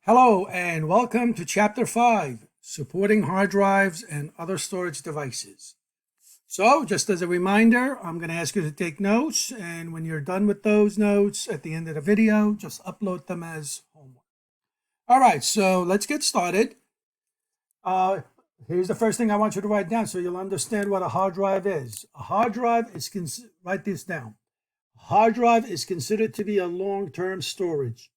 Hello and welcome to Chapter 5, Supporting Hard Drives and Other Storage Devices. So, just as a reminder, I'm going to ask you to take notes, and when you're done with those notes at the end of the video, just upload them as homework. All right, so let's get started. Here's the first thing I want you to write down so you'll understand what a hard drive is. A hard drive is, write this down. A hard drive is considered to be a long-term storage.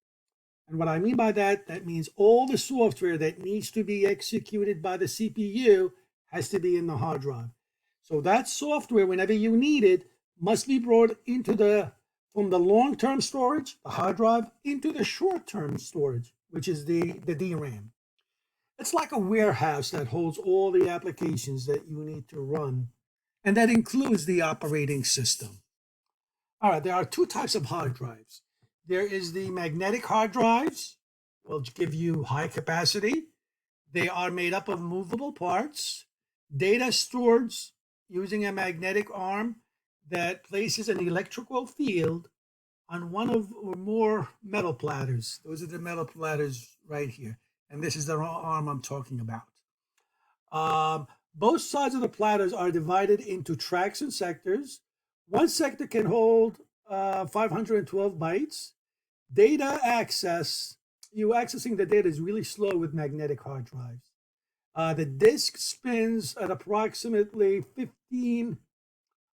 And what I mean by that, that means all the software that needs to be executed by the CPU has to be in the hard drive. So that software, whenever you need it, must be brought from the long-term storage, the hard drive, into the short-term storage, which is the DRAM. It's like a warehouse that holds all the applications that you need to run, and that includes the operating system. All right, there are two types of hard drives. There is the magnetic hard drives, which give you high capacity. They are made up of movable parts, data stored using a magnetic arm that places an electrical field on one or more metal platters. Those are the metal platters right here. And this is the arm I'm talking about. Both sides of the platters are divided into tracks and sectors. One sector can hold 512 bytes. Data access, accessing the data is really slow with magnetic hard drives. The disk spins at approximately 15,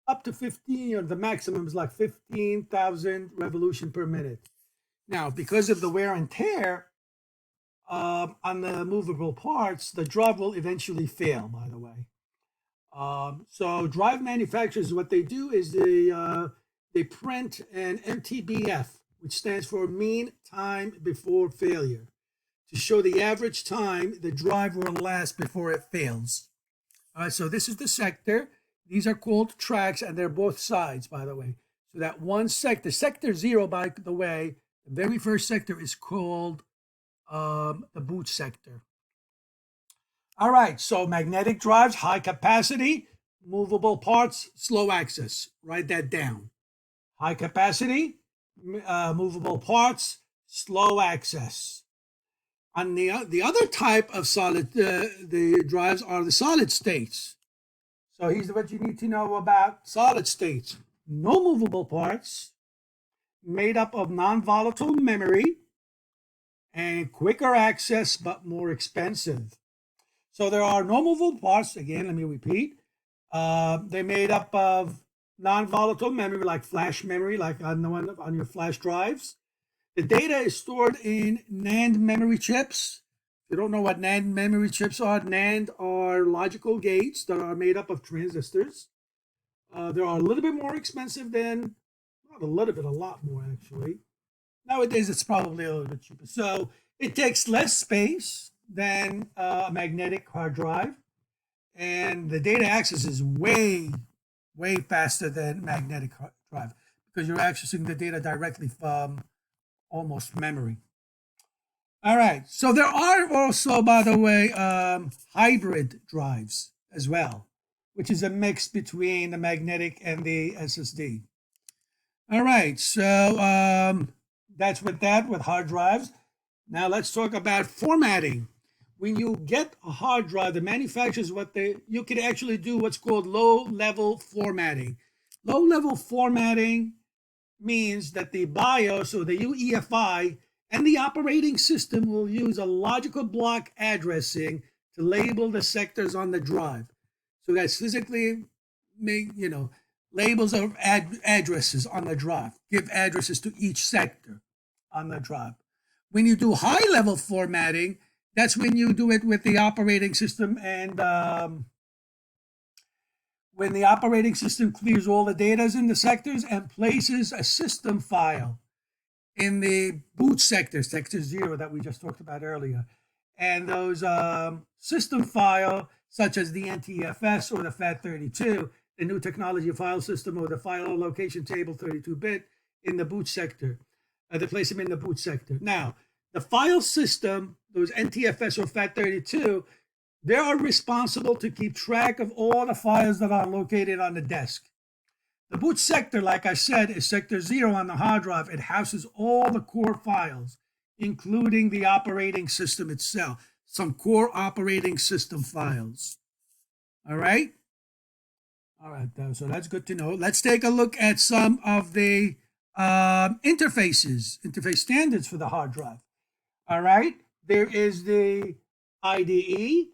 up to 15, or the maximum is like 15,000 revolutions per minute. Now, because of the wear and tear on the movable parts, the drive will eventually fail, by the way. So drive manufacturers, what they do is they print an MTBF, which stands for mean time before failure, to show the average time the drive will last before it fails. All right, so this is the sector. These are called tracks, and they're both sides, by the way. So that one sector, sector 0, by the way, the very first sector is called the boot sector. All right, so magnetic drives, high capacity, movable parts, slow access. Write that down. High capacity, movable parts, slow access. On the other type of solid, the drives are the solid states. So here's what you need to know about solid states. No movable parts, made up of non-volatile memory, and quicker access but more expensive. So there are no movable parts. Again, let me repeat. They're made up of non-volatile memory, like flash memory, like on your flash drives. The data is stored in NAND memory chips. If you don't know what NAND memory chips are, NAND are logical gates that are made up of transistors. They are a little bit more expensive than, not a little bit, a lot more actually. Nowadays, it's probably a little bit cheaper. So it takes less space than a magnetic hard drive. And the data access is way faster than magnetic hard drive because you're accessing the data directly from almost memory. All right, so there are also, by the way, hybrid drives as well, which is a mix between the magnetic and the SSD. All right, so that's with hard drives. Now let's talk about formatting. When you get a hard drive, the manufacturers, you can actually do what's called low-level formatting. Low-level formatting means that the BIOS or the UEFI and the operating system will use a logical block addressing to label the sectors on the drive. So that's physically labels of addresses on the drive. Give addresses to each sector on the drive. When you do high-level formatting, that's when you do it with the operating system, and when the operating system clears all the data in the sectors and places a system file in the boot sector, sector 0 that we just talked about earlier. And those system file, such as the NTFS or the FAT32, the new technology file system, or the file allocation table 32-bit in the boot sector. They place them in the boot sector. Now, the file system, those NTFS or FAT32, they are responsible to keep track of all the files that are located on the disk. The boot sector, like I said, is sector 0 on the hard drive. It houses all the core files. including the operating system itself, some core operating system files. All right. All right, so that's good to know. Let's take a look at some of the interface standards for the hard drive. All right, there is the IDE.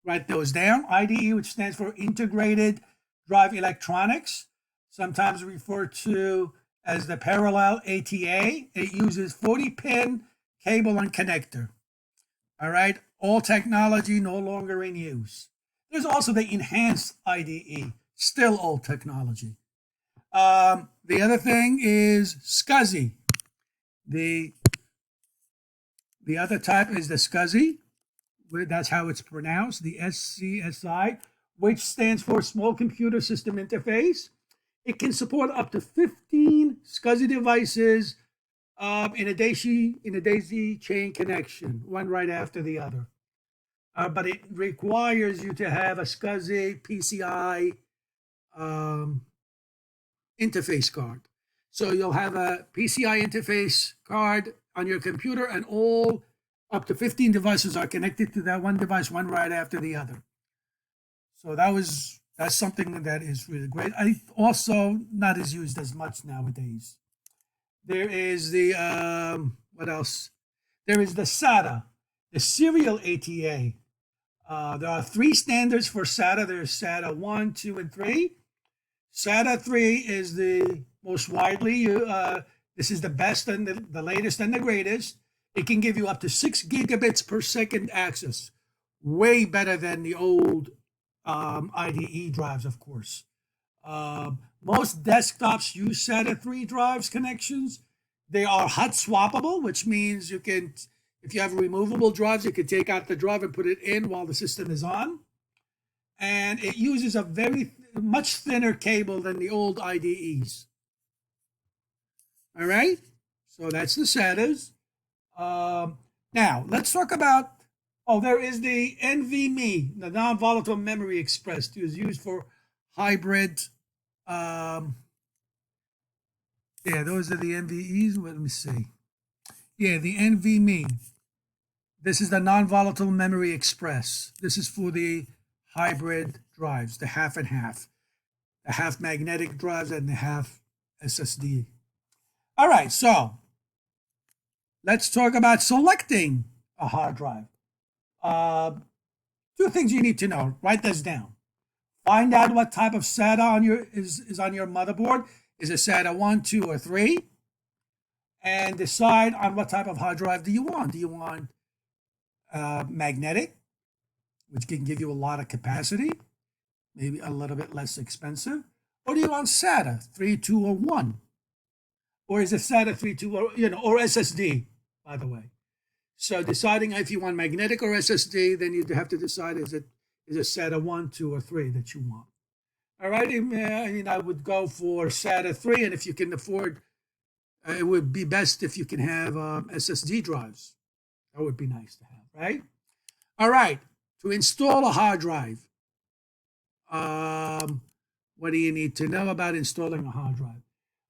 Write those down. IDE, which stands for Integrated Drive Electronics, sometimes referred to as the parallel ATA. It uses 40-pin cable and connector. All right, all technology no longer in use. There's also the enhanced IDE, still old technology. The other thing is SCSI. The other type is the SCSI. That's how it's pronounced, the SCSI, which stands for Small Computer System Interface. It can support up to 15 SCSI devices in a daisy chain connection, one right after the other. But it requires you to have a SCSI PCI interface card. So you'll have a PCI interface card on your computer, and all up to 15 devices are connected to that one device, one right after the other. So that's something that is really great. I also not as used as much nowadays. There is the what else? There is the SATA, the serial ATA. There are 3 standards for SATA. There's SATA 1, 2, and 3. SATA 3 is the most widely, this is the best and the latest and the greatest. It can give you up to 6 gigabits per second access. Way better than the old IDE drives, of course. Most desktops use SATA 3 drives connections. They are hot swappable, which means you can, if you have removable drives, you can take out the drive and put it in while the system is on. And it uses a much thinner cable than the old IDEs. All right, so that's the SATAs. Now, let's talk about, there is the NVMe, the non-volatile memory express, that is used for hybrid. Those are the NVEs. Let me see. Yeah, the NVMe. This is the non-volatile memory express. This is for the hybrid drives, the half and half. The half magnetic drives and the half SSD. All right, so let's talk about selecting a hard drive. 2 things you need to know. Write this down. Find out what type of SATA is on your motherboard. Is it SATA 1, 2, or 3? And decide on what type of hard drive do you want. Do you want magnetic, which can give you a lot of capacity, maybe a little bit less expensive? Or do you want SATA 3, 2, or 1? Or is it SATA 3, 2, or SSD, by the way? So deciding if you want magnetic or SSD, then you have to decide, is it SATA 1, 2, or 3 that you want? All right, I would go for SATA 3, and if you can afford, it would be best if you can have SSD drives. That would be nice to have, right? All right, to install a hard drive, what do you need to know about installing a hard drive?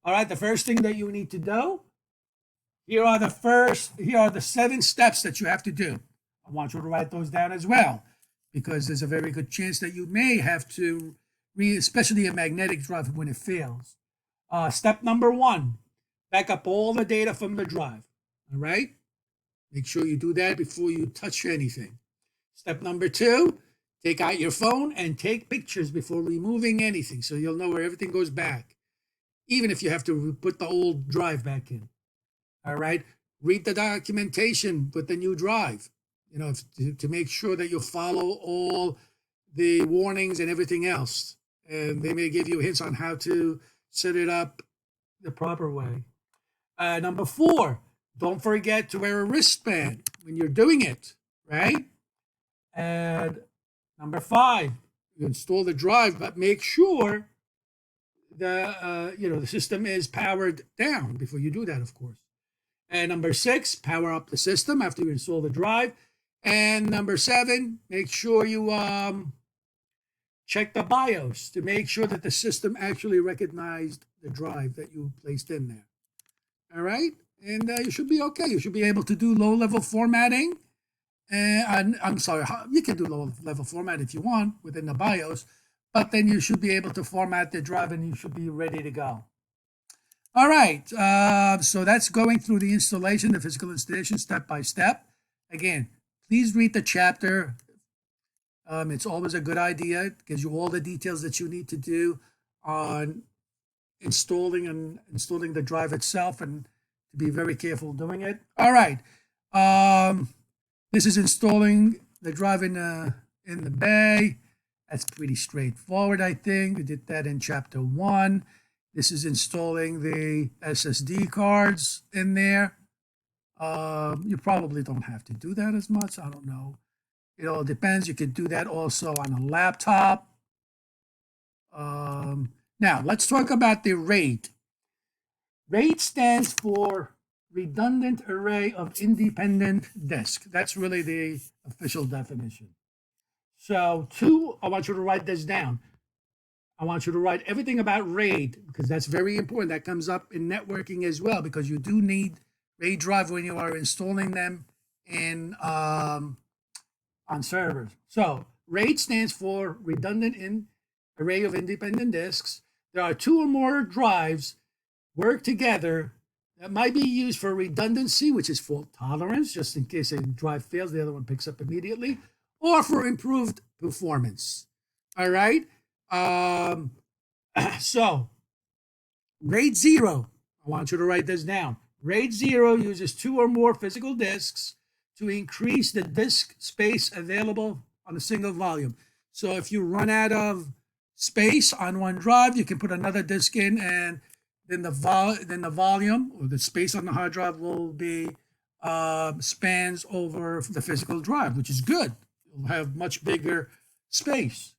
All right, the first thing that you need to do, here are the 7 steps that you have to do. I want you to write those down as well, because there's a very good chance that you may have to especially a magnetic drive when it fails. Step number 1, back up all the data from the drive. All right, make sure you do that before you touch anything. Step number 2, take out your phone and take pictures before removing anything, so you'll know where everything goes back, even if you have to put the old drive back in. All right, read the documentation with the new drive, to make sure that you follow all the warnings and everything else. And they may give you hints on how to set it up the proper way. Number 4, don't forget to wear a wristband when you're doing it, right? And number 5, you install the drive, but make sure the system is powered down before you do that, of course. And number 6, power up the system after you install the drive. And number 7, make sure you check the BIOS to make sure that the system actually recognized the drive that you placed in there. All right? and you should be okay. You should be able to do low-level formatting. And I'm sorry, you can do low-level format if you want within the BIOS, but then you should be able to format the drive and you should be ready to go. All right, so that's going through the installation, the physical installation step by step. Again, please read the chapter. It's always a good idea. It gives you all the details that you need to do on installing the drive itself, and to be very careful doing it. All right. This is installing the drive in the bay. That's pretty straightforward, I think. We did that in chapter 1. This is installing the SSD cards in there. You probably don't have to do that as much. I don't know. It all depends. You could do that also on a laptop. Now, let's talk about the RAID. RAID stands for Redundant Array of Independent Disk. That's really the official definition. So, I want you to write this down. I want you to write everything about RAID, because that's very important. That comes up in networking as well, because you do need RAID drive when you are installing them in on servers. So, RAID stands for Redundant Array of Independent Disks. There are 2 or more drives work together that might be used for redundancy, which is fault tolerance, just in case a drive fails, the other one picks up immediately, or for improved performance. All right. So, RAID 0, I want you to write this down. RAID 0 uses 2 or more physical disks to increase the disk space available on a single volume. So if you run out of space on one drive, you can put another disk in, and then the volume or the space on the hard drive will be spans over the physical drive, which is good. You'll have much bigger space.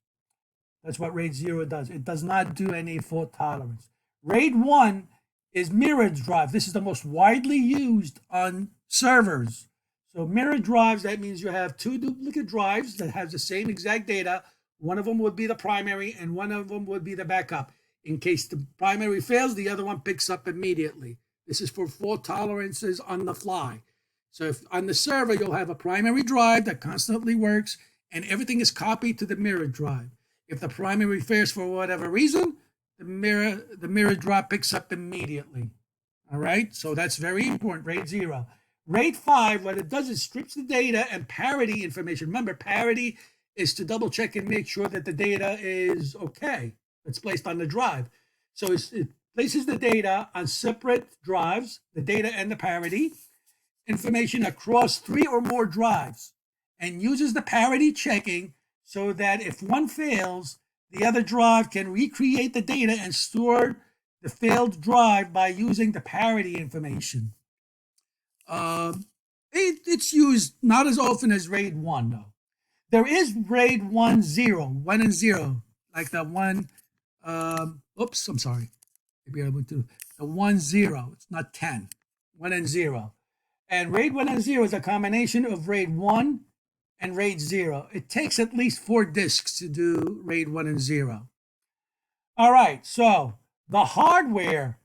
That's what RAID 0 does. It does not do any fault tolerance. RAID 1 is mirrored drive. This is the most widely used on servers. So mirrored drives, that means you have 2 duplicate drives that have the same exact data. One of them would be the primary and one of them would be the backup. In case the primary fails, the other one picks up immediately. This is for fault tolerances on the fly. So if on the server, you'll have a primary drive that constantly works and everything is copied to the mirrored drive. If the primary fails for whatever reason, the mirrored drive picks up immediately. All right, so that's very important, RAID 0. RAID 5, what it does is strips the data and parity information. Remember, parity is to double check and make sure that the data is okay. It's placed on the drive. So it places the data on separate drives, the data and the parity information across 3 or more drives, and uses the parity checking so that if one fails, the other drive can recreate the data and store the failed drive by using the parity information. It's used not as often as RAID 1, though. There is RAID 1.0, 1 and 0, like the one, oops, I'm sorry. Maybe I went to the 1.0. It's not 10, 1 and 0. And RAID 1 and 0 is a combination of RAID 1 and RAID 0. It takes at least 4 disks to do RAID 1 and 0. All right, so the hardware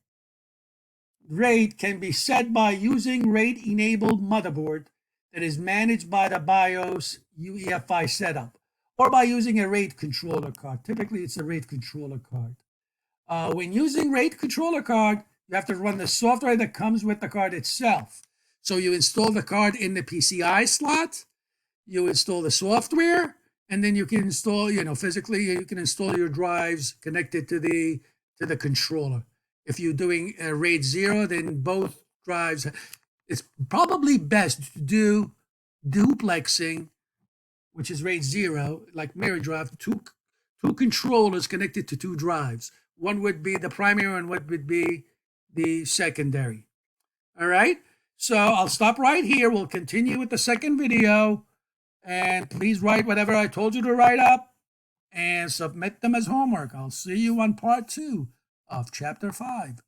RAID can be set by using RAID-enabled motherboard that is managed by the BIOS UEFI setup, or by using a RAID controller card. Typically, it's a RAID controller card. When using RAID controller card, you have to run the software that comes with the card itself. So you install the card in the PCI slot, you install the software, and then you can install, physically, you can install your drives connected to the controller. If you're doing a RAID 0, then both drives, it's probably best to do duplexing, which is RAID 0, like mirror drive, two controllers connected to 2 drives. One would be the primary and one would be the secondary. All right, so I'll stop right here. We'll continue with the second video, and please write whatever I told you to write up and submit them as homework. I'll see you on part 2 of Chapter 5.